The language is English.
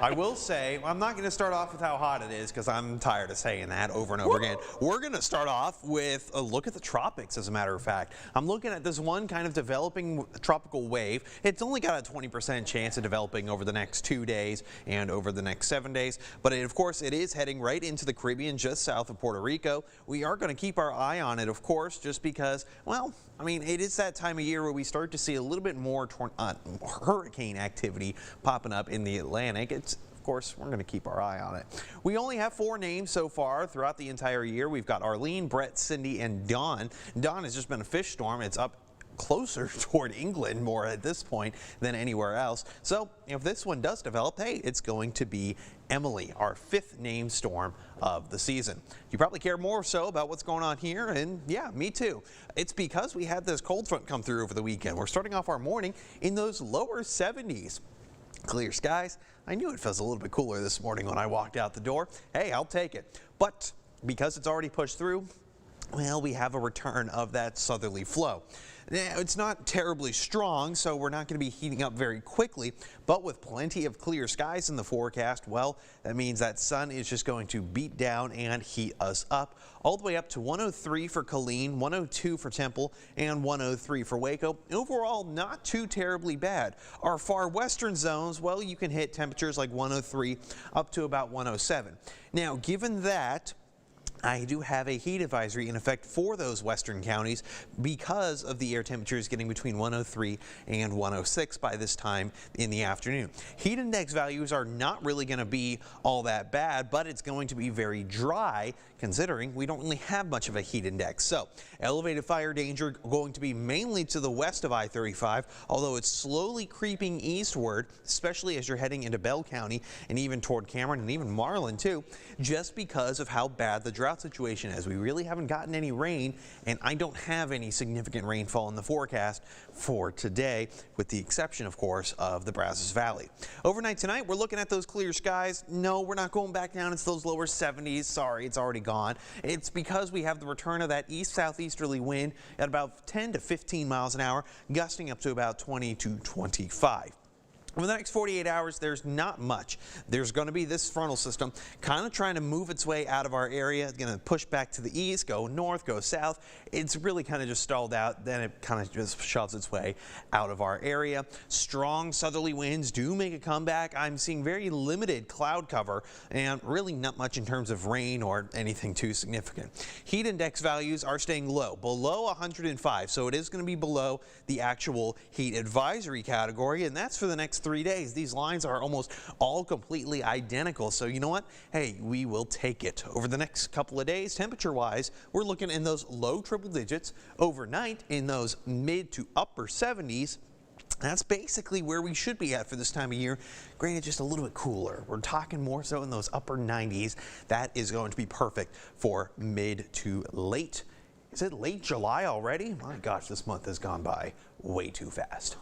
I will say, I'm not going to start off with how hot it is because I'm tired of saying that over and over again. We're going to start off with a look at the tropics, as a matter of fact. I'm looking at this one kind of developing tropical wave. It's only got a 20% chance of developing over the next 2 days and over the next 7 days. But of course, it is heading right into the Caribbean just south of Puerto Rico. We are going to keep our eye on it, of course, just because, well, I mean, it is that time of year where we start to see a little bit more hurricane activity popping up in the Atlantic. Of course, we're going to keep our eye on it. We only have 4 names so far throughout the entire year. We've got Arlene, Brett, Cindy, and Dawn. Dawn has just been a fish storm. It's up closer toward England more at this point than anywhere else. So if this one does develop, hey, it's going to be Emily, our 5th named storm of the season. You probably care more so about what's going on here, and yeah, me too. It's because we had this cold front come through over the weekend. We're starting off our morning in those lower 70s. Clear skies. I knew it feels a little bit cooler this morning when I walked out the door. Hey, I'll take it. But because it's already pushed through, well, we have a return of that southerly flow. Now, it's not terribly strong, so we're not going to be heating up very quickly, but with plenty of clear skies in the forecast, well, that means that sun is just going to beat down and heat us up all the way up to 103 for Killeen, 102 for Temple, and 103 for Waco. Overall, not too terribly bad. Our far western zones, well, you can hit temperatures like 103 up to about 107. Now, given that, I do have a heat advisory in effect for those western counties because of the air temperatures getting between 103 and 106 by this time in the afternoon. Heat index values are not really going to be all that bad, but it's going to be very dry considering we don't really have much of a heat index. So elevated fire danger going to be mainly to the west of I-35, although it's slowly creeping eastward, especially as you're heading into Bell County and even toward Cameron and even Marlin too, just because of how bad the drought situation is. We really haven't gotten any rain, and I don't have any significant rainfall in the forecast for today, with the exception, of course, of the Brazos Valley. Overnight tonight, we're looking at those clear skies. No, we're not going back down into those lower 70s. Sorry, it's already gone. It's because we have the return of that east-southeasterly wind at about 10 to 15 miles an hour, gusting up to about 20 to 25. Over the next 48 hours, there's not much. There's going to be this frontal system kind of trying to move its way out of our area. It's going to push back to the east, go north, go south. It's really kind of just stalled out. Then it kind of just shoves its way out of our area. Strong southerly winds do make a comeback. I'm seeing very limited cloud cover and really not much in terms of rain or anything too significant. Heat index values are staying low, below 105. So it is going to be below the actual heat advisory category, and that's for the next 3 days. These lines are almost all completely identical. So you know what? Hey, we will take it. Over the next couple of days, temperature-wise, we're looking in those low triple digits. Overnight, in those mid to upper 70s. That's basically where we should be at for this time of year. Granted, just a little bit cooler. We're talking more so in those upper 90s. That is going to be perfect for mid to late. Is it late July already? My gosh, this month has gone by way too fast.